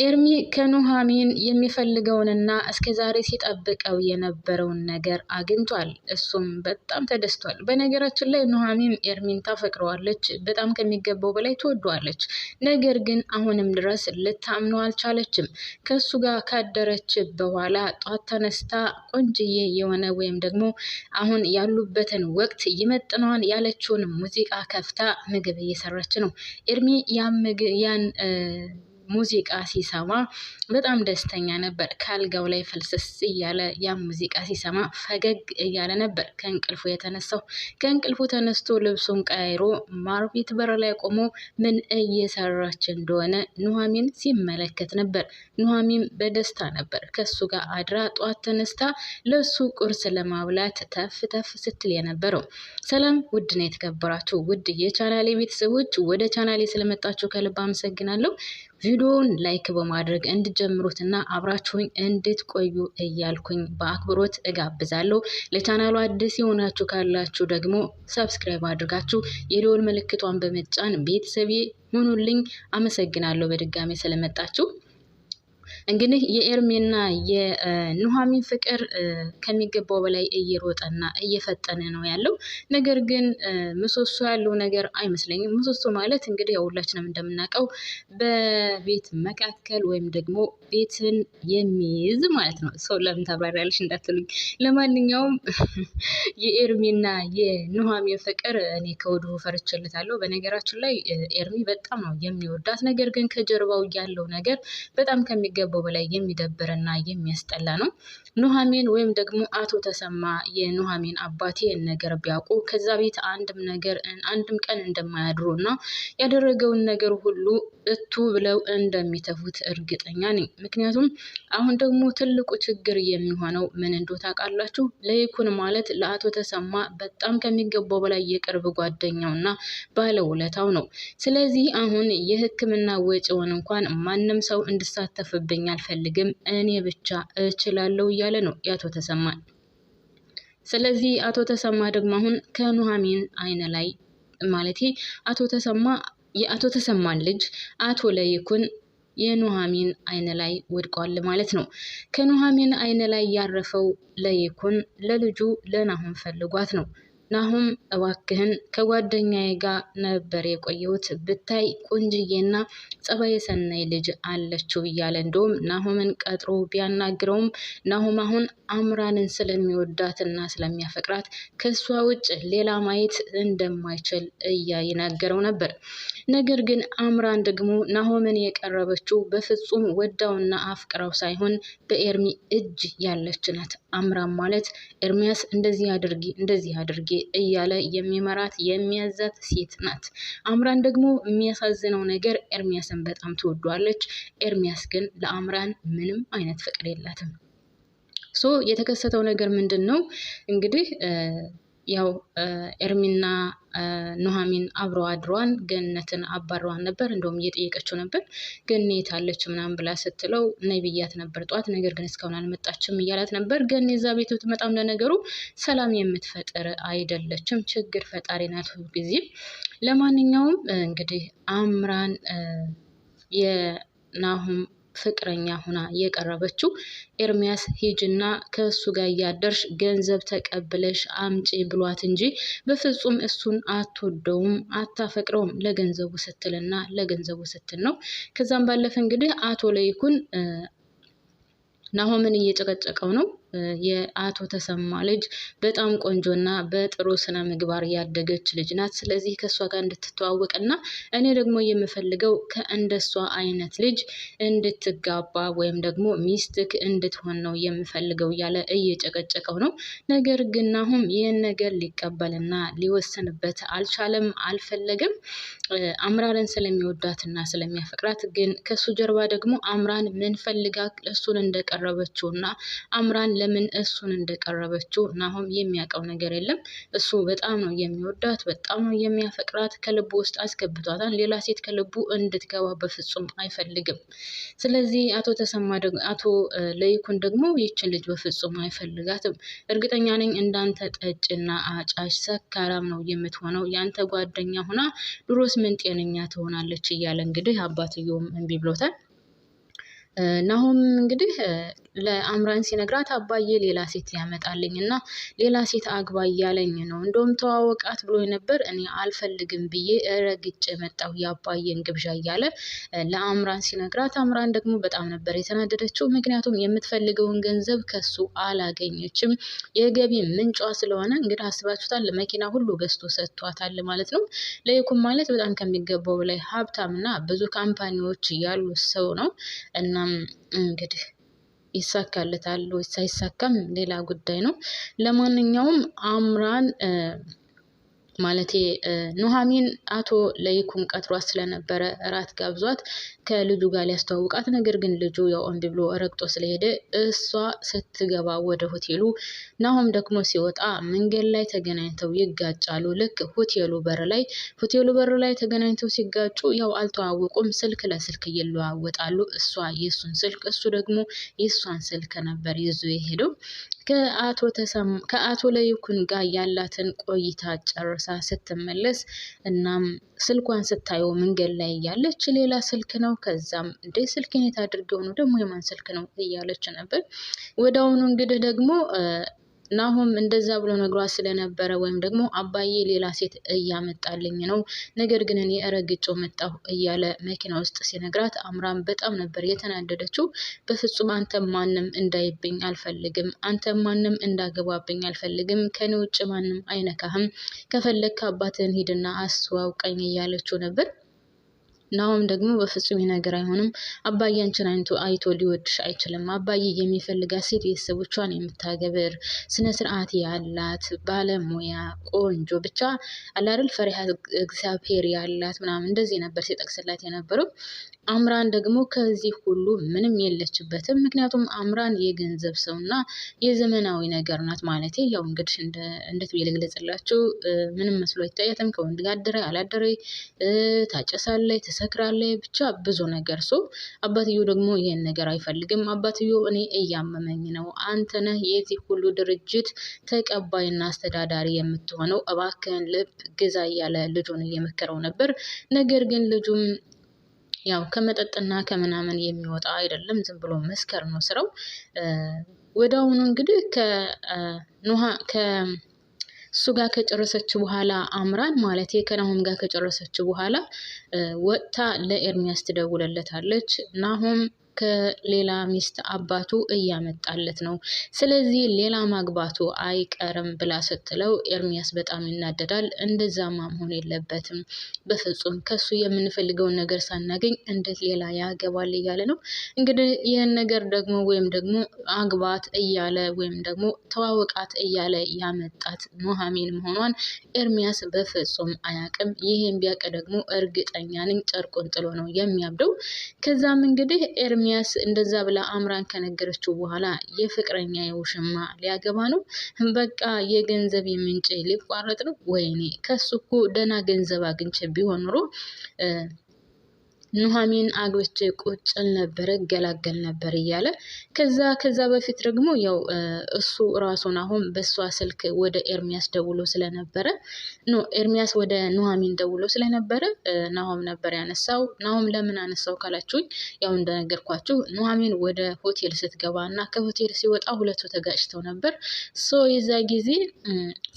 ኤርሚ ከኑሃሚን የሚፈልገውንና እስከዛሬ ሲጠብቀው የነበረውን ነገር አግኝቷል። እሱም በጣም ተደስቷል። በነገራችን ላይ ኑሃሚን ኤርሚን ታፈቅረዋለች፣ በጣም ከሚገባው በላይ ትወደዋለች። ነገር ግን አሁንም ድረስ ልታምነው አልቻለችም። ከሱ ጋር ካደረች በኋላ ጧት ተነስታ ቆንጅዬ የሆነ ወይም ደግሞ አሁን ያሉበትን ወቅት ይመጥነዋል ያለችውን ሙዚቃ ከፍታ ምግብ እየሰራች ነው። ኤርሚ ያን ሙዚቃ ሲሰማ በጣም ደስተኛ ነበር። ካልጋው ላይ ፍልስስ እያለ ያ ሙዚቃ ሲሰማ ፈገግ እያለ ነበር ከእንቅልፉ የተነሳው። ከእንቅልፉ ተነስቶ ልብሱን ቀይሮ ማርቤት በር ላይ ቆሞ ምን እየሰራች እንደሆነ ኑሃሚን ሲመለከት ነበር። ኑሃሚን በደስታ ነበር ከሱ ጋር አድራ ጧት ተነስታ ለሱ ቁርስ ለማብላት ተፍ ተፍ ስትል የነበረው። ሰላም ውድና የተከበራችሁ ውድ የቻናሌ ቤተሰቦች፣ ወደ ቻናሌ ስለመጣችሁ ከልብ አመሰግናለሁ። ቪዲዮውን ላይክ በማድረግ እንድጀምሩትና አብራችሁኝ እንድትቆዩ እያልኩኝ በአክብሮት እጋብዛለሁ። ለቻናሉ አዲስ የሆናችሁ ካላችሁ ደግሞ ሰብስክራይብ አድርጋችሁ የደወል ምልክቷን በመጫን ቤተሰቤ ሁኑልኝ። አመሰግናለሁ በድጋሚ ስለመጣችሁ። እንግዲህ የኤርሚና የኑሃሚን ፍቅር ከሚገባው በላይ እየሮጠና እየፈጠነ ነው ያለው። ነገር ግን ምሰሶ ያለው ነገር አይመስለኝም። ምሰሶ ማለት እንግዲህ ሁላችንም እንደምናውቀው በቤት መካከል ወይም ደግሞ ቤትን የሚይዝ ማለት ነው። ሰው ለምን ታብራሪያለሽ እንዳትሉኝ። ለማንኛውም የኤርሚና የኑሃሚን ፍቅር እኔ ከወዲሁ ፈርቼለታለሁ። በነገራችን ላይ ኤርሚ በጣም ነው የሚወዳት። ነገር ግን ከጀርባው ያለው ነገር በጣም ከሚገባው በላይ የሚደብርና የሚያስጠላ ነው። ኑሃሚን ወይም ደግሞ አቶ ተሰማ የኑሃሚን አባቴ ነገር ቢያውቁ ከዛ ቤት አንድም ቀን እንደማያድሩና ያደረገውን ነገር ሁሉ እቱ ብለው እንደሚተፉት እርግጠኛ ነኝ። ምክንያቱም አሁን ደግሞ ትልቁ ችግር የሚሆነው ምን እንደሆነ ታውቃላችሁ? ለይኩን ማለት ለአቶ ተሰማ በጣም ከሚገባው በላይ የቅርብ ጓደኛውና ባለውለታው ነው። ስለዚህ አሁን የሕክምና ወጪውን እንኳን ማንም ሰው እንድሳተፍብኝ አልፈልግም፣ እኔ ብቻ እችላለሁ እያለ ነው የአቶ ተሰማን። ስለዚህ አቶ ተሰማ ደግሞ አሁን ከኑሃሚን አይነ ላይ ማለቴ የአቶ ተሰማን ልጅ አቶ ለይኩን የኑሃሚን አይነ ላይ ወድቋል ማለት ነው። ከኑሃሚን አይነ ላይ ያረፈው ለይኩን ለልጁ ለናሁም ፈልጓት ነው። ናሁም እባክህን ከጓደኛዬ ጋር ነበር የቆየሁት፣ ብታይ ቆንጅዬና ጸባይ ሰናይ ልጅ አለችው እያለ እንደውም ናሁምን ቀጥሮ ቢያናግረውም ናሁም አሁን አምራንን ስለሚወዳትና ስለሚያፈቅራት ከሷ ውጭ ሌላ ማየት እንደማይችል እያይናገረው ነበር። ነገር ግን አምራን ደግሞ ናሁምን የቀረበችው በፍጹም ወዳውና አፍቅራው ሳይሆን በኤርሚ እጅ ያለች ናት። አምራን ማለት ኤርሚያስ እንደዚህ አድርጌ እያለ የሚመራት የሚያዛት ሴት ናት። አምራን ደግሞ የሚያሳዝነው ነገር ኤርሚያስን በጣም ትወዷለች። ኤርሚያስ ግን ለአምራን ምንም አይነት ፍቅር የላትም። የተከሰተው ነገር ምንድን ነው እንግዲህ ያው ኤርሚና ኑሃሚን አብረው አድረዋን ገነትን አባረዋን ነበር። እንደውም እየጠየቀችው ነበር ገኔ የታለች ምናምን ብላ ስትለው ነይ ብያት ነበር ጧት፣ ነገር ግን እስካሁን አልመጣችም እያላት ነበር። ገኔ እዛ ቤት ብትመጣም ለነገሩ ሰላም የምትፈጥር አይደለችም፣ ችግር ፈጣሪ ናት ሁልጊዜም። ለማንኛውም እንግዲህ አምራን የናሁም ፍቅረኛ ሁና የቀረበችው ኤርሚያስ ሂጅና ከእሱ ጋር እያደርሽ ገንዘብ ተቀብለሽ አምጪ ብሏት እንጂ በፍጹም እሱን አትወደውም፣ አታፈቅረውም። ለገንዘቡ ስትልና ለገንዘቡ ስትል ነው። ከዛም ባለፈ እንግዲህ አቶ ለይኩን ናሆምን እየጨቀጨቀው ነው። የአቶ ተሰማ ልጅ በጣም ቆንጆና በጥሩ ስነ ምግባር ያደገች ልጅ ናት። ስለዚህ ከሷ ጋር እንድትተዋወቅና እኔ ደግሞ የምፈልገው ከእንደሷ አይነት ልጅ እንድትጋባ ወይም ደግሞ ሚስትክ እንድትሆን ነው የምፈልገው እያለ እየጨቀጨቀው ነው። ነገር ግን አሁን ይህን ነገር ሊቀበልና ሊወሰንበት አልቻለም፣ አልፈለግም። አምራንን ስለሚወዳትና ስለሚያፈቅራት ግን ከሱ ጀርባ ደግሞ አምራን ምን ፈልጋ እሱን እንደቀረበችውና አምራን ለምን እሱን እንደቀረበችው ናሆም የሚያውቀው ነገር የለም። እሱ በጣም ነው የሚወዳት፣ በጣም ነው የሚያፈቅራት፣ ከልቡ ውስጥ አስገብቷታል። ሌላ ሴት ከልቡ እንድትገባ በፍጹም አይፈልግም። ስለዚህ አቶ ለይኩን ደግሞ ይችን ልጅ በፍጹም አይፈልጋትም። እርግጠኛ ነኝ እንዳንተ ጠጭና አጫሽ ሰካራም ነው የምትሆነው፣ ያንተ ጓደኛ ሆና ድሮስ ምን ጤነኛ ትሆናለች እያለ እንግዲህ አባትየውም እምቢ ብሎታል። ናሆም እንግዲህ ለአምራን ሲነግራት አባዬ ሌላ ሴት ያመጣልኝ እና ሌላ ሴት አግባ እያለኝ ነው፣ እንደውም ተዋወቃት ብሎ ነበር፣ እኔ አልፈልግም ብዬ ረግጬ መጣሁ የአባዬን ግብዣ እያለ ለአምራን ሲነግራት፣ አምራን ደግሞ በጣም ነበር የተናደደችው። ምክንያቱም የምትፈልገውን ገንዘብ ከሱ አላገኘችም። የገቢ ምንጯ ስለሆነ እንግዲህ አስባችሁታል፣ መኪና ሁሉ ገዝቶ ሰጥቷታል ማለት ነው። ለይኩን ማለት በጣም ከሚገባው በላይ ሀብታም እና ብዙ ካምፓኒዎች ያሉ ሰው ነው። እናም እንግዲህ ይሳካለታል ወይስ አይሳካም ሌላ ጉዳይ ነው። ለማንኛውም አምራን ማለቴ ኑሐሚን አቶ ለይኩን ቀጥሯት ስለነበረ እራት ጋብዟት ከልጁ ጋር ሊያስተዋውቃት፣ ነገር ግን ልጁ ያው እምቢ ብሎ ረግጦ ስለሄደ እሷ ስትገባ ወደ ሆቴሉ ናሆም ደግሞ ሲወጣ መንገድ ላይ ተገናኝተው ይጋጫሉ። ልክ ሆቴሉ በር ላይ ተገናኝተው ሲጋጩ ያው አልተዋወቁም። ስልክ ለስልክ ይለዋወጣሉ። እሷ የእሱን ስልክ እሱ ደግሞ የእሷን ስልክ ነበር ይዞ የሄደው። ከአቶ ለይኩን ጋር ያላትን ቆይታ ጨርሳ ስትመለስ እናም ስልኳን ስታየው መንገድ ላይ እያለች ሌላ ስልክ ነው። ከዛም እንደ ስልኬን የት አድርገው ነው ደግሞ የማን ስልክ ነው እያለች ነበር። ወዲያውኑ እንግዲህ ደግሞ ናሆም እንደዛ ብሎ ነግሯት ስለነበረ ወይም ደግሞ አባዬ ሌላ ሴት እያመጣልኝ ነው፣ ነገር ግን እኔ ረግጬው መጣሁ እያለ መኪና ውስጥ ሲነግራት አምራን በጣም ነበር የተናደደችው። በፍጹም አንተ ማንም እንዳይብኝ አልፈልግም፣ አንተ ማንም እንዳገባብኝ አልፈልግም፣ ከኔ ውጭ ማንም አይነካህም፣ ከፈለግክ አባትህን ሂድና አስተዋውቀኝ እያለችው ነበር። ናሆም ደግሞ በፍጹም ነገር አይሆንም፣ አባዬ አንቺን አይቶ ሊወድሽ አይችልም። አባዬ የሚፈልጋት ሴት ቤተሰቦቿን የምታገብር ስነ ስርዓት ያላት ባለሙያ ቆንጆ ብቻ አላርል ፈሪሃ እግዚአብሔር ያላት ምናምን እንደዚህ ነበር ሲጠቅስላት የነበረው። አምራን ደግሞ ከዚህ ሁሉ ምንም የለችበትም። ምክንያቱም አምራን የገንዘብ ሰውና የዘመናዊ ነገር ናት። ማለቴ ያው እንግዲህ እንዴት ብዬ ልግለጽላችሁ፣ ምንም መስሎ አይታያትም። ከወንድ ጋር አደረ አላደረ ታጨሳለች፣ ትሰክራለች፣ ብቻ ብዙ ነገር። አባትየው ደግሞ ይሄን ነገር አይፈልግም። አባትየው እኔ እያመመኝ ነው፣ አንተ ነህ የዚህ ሁሉ ድርጅት ተቀባይና አስተዳዳሪ የምትሆነው፣ እባክህን ልብ ግዛ እያለ ልጁን እየመከረው ነበር። ነገር ግን ልጁም ያው ከመጠጥና ከምናምን የሚወጣ አይደለም፣ ዝም ብሎ መስከር ነው ስራው። ወዲያውኑ እንግዲህ ከእሱ ጋር ከጨረሰች በኋላ አምራን ማለት ከናሆም ጋር ከጨረሰች በኋላ ወጥታ ለኤርሚያስ ትደውለለታለች። ናሆም ከሌላ ሚስት አባቱ እያመጣለት ነው፣ ስለዚህ ሌላ ማግባቱ አይቀርም ብላ ስትለው ኤርሚያስ በጣም ይናደዳል። እንደዛማ መሆን የለበትም፣ በፍጹም ከሱ የምንፈልገውን ነገር ሳናገኝ እንዴት ሌላ ያገባል እያለ ነው። እንግዲህ ይህን ነገር ደግሞ ወይም ደግሞ አግባት እያለ ወይም ደግሞ ተዋወቃት እያለ ያመጣት ኑሐሚን መሆኗን ኤርሚያስ በፍጹም አያውቅም። ይህን ቢያውቅ ደግሞ እርግጠኛ ነኝ ጨርቁን ጥሎ ነው የሚያብደው። ከዛም እንግዲህ ኤርሚያስ እንደዛ ብላ አምራን ከነገረችው በኋላ የፍቅረኛ የውሽማ ሊያገባ ነው፣ በቃ የገንዘብ ምንጭ ሊቋረጥ ነው። ወይኔ ከሱ እኮ ደህና ገንዘብ አግኝቼ ቢሆን ኑሮ ኑሐሚን አግብቼ ቁጭል ነበር ገላገል ነበር እያለ ከዛ በፊት ደግሞ ያው እሱ ራሱን አሁን በሷ ስልክ ወደ ኤርሚያስ ደውሎ ስለነበረ ኤርሚያስ ወደ ኑሐሚን ደውሎ ስለነበረ ናሆም ነበር ያነሳው። ናሆም ለምን አነሳው ካላችሁኝ ያው እንደነገርኳችሁ ኑሐሚን ወደ ሆቴል ስትገባ እና ከሆቴል ሲወጣ ሁለቱ ተጋጭተው ነበር። የዛ ጊዜ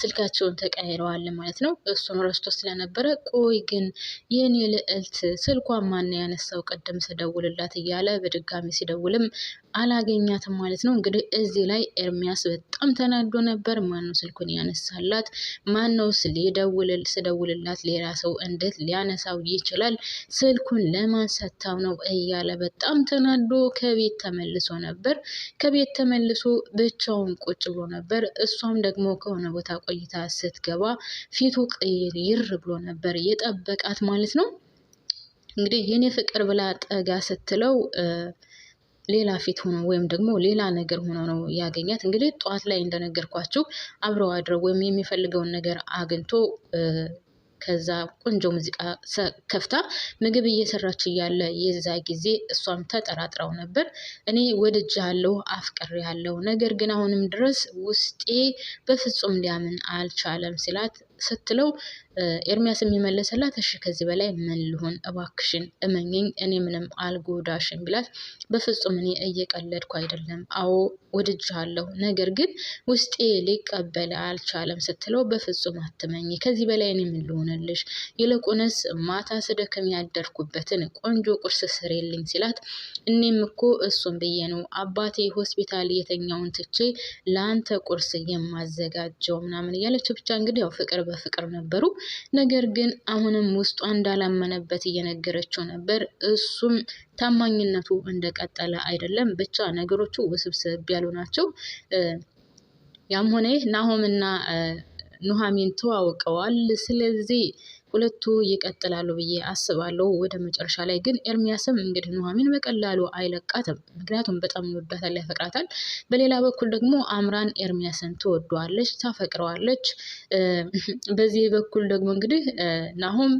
ስልካቸውን ተቀያይረዋል ማለት ነው። እሱን ረስቶ ስለነበረ ቆይ ግን የኔ ልዕልት ስልኳን ማን ያነሳው ቀደም ስደውልላት እያለ በድጋሚ ሲደውልም አላገኛትም ማለት ነው። እንግዲህ እዚህ ላይ ኤርሚያስ በጣም ተናዶ ነበር። ማነው ስልኩን ያነሳላት? ማነው ስደውልላት ሌላ ሰው እንዴት ሊያነሳው ይችላል? ስልኩን ለማን ሰጥታው ነው እያለ በጣም ተናዶ ከቤት ተመልሶ ነበር። ከቤት ተመልሶ ብቻውን ቁጭ ብሎ ነበር። እሷም ደግሞ ከሆነ ቦታ ቆይታ ስትገባ ፊቱ ቅይር ብሎ ነበር የጠበቃት ማለት ነው። እንግዲህ የኔ ፍቅር ብላ ጠጋ ስትለው ሌላ ፊት ሆኖ ወይም ደግሞ ሌላ ነገር ሆኖ ነው ያገኛት። እንግዲህ ጠዋት ላይ እንደነገርኳችሁ አብረው አድረው ወይም የሚፈልገውን ነገር አግኝቶ ከዛ ቆንጆ ሙዚቃ ከፍታ ምግብ እየሰራች እያለ የዛ ጊዜ እሷም ተጠራጥራው ነበር። እኔ ወድጃለሁ፣ አፍቅሬያለሁ፣ ነገር ግን አሁንም ድረስ ውስጤ በፍጹም ሊያምን አልቻለም ሲላት ስትለው ኤርሚያስ የሚመለሰላት እሺ ከዚህ በላይ ምን ልሆን እባክሽን እመኝኝ እኔ ምንም አልጎዳሽም ቢላት በፍጹም እኔ እየቀለድኩ አይደለም፣ አዎ ወድጃለሁ፣ ነገር ግን ውስጤ ሊቀበል አልቻለም ስትለው በፍጹም አትመኝ፣ ከዚህ በላይ እኔ ምን ልሆንልሽ፣ ይልቁንስ ማታ ስደክም ያደርኩበትን ቆንጆ ቁርስ ስሪልኝ ሲላት እኔም እኮ እሱን ብዬ ነው አባቴ ሆስፒታል የተኛውን ትቼ ለአንተ ቁርስ የማዘጋጀው ምናምን እያለች ብቻ እንግዲህ ያው ፍቅር በፍቅር ነበሩ። ነገር ግን አሁንም ውስጧ እንዳላመነበት እየነገረችው ነበር። እሱም ታማኝነቱ እንደቀጠለ አይደለም። ብቻ ነገሮቹ ውስብስብ ያሉ ናቸው። ያም ሆነ ናሆምና ኑሐሚን ተዋውቀዋል። ስለዚህ ሁለቱ ይቀጥላሉ ብዬ አስባለሁ። ወደ መጨረሻ ላይ ግን ኤርሚያስም እንግዲህ ኑሐሚን በቀላሉ አይለቃትም። ምክንያቱም በጣም ይወዳታል፣ ያፈቅራታል። በሌላ በኩል ደግሞ አምራን ኤርሚያስን ትወደዋለች፣ ታፈቅረዋለች። በዚህ በኩል ደግሞ እንግዲህ ናሆም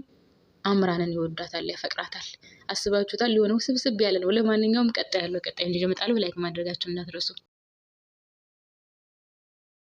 አምራንን ይወዳታል፣ ያፈቅራታል። አስባችሁታል? ሊሆነው ስብስብ ያለ ነው። ለማንኛውም ቀጣይ ያለው ቀጣይ እንዲጀምጣለሁ። ላይክ ማድረጋችሁን እንዳትረሱ።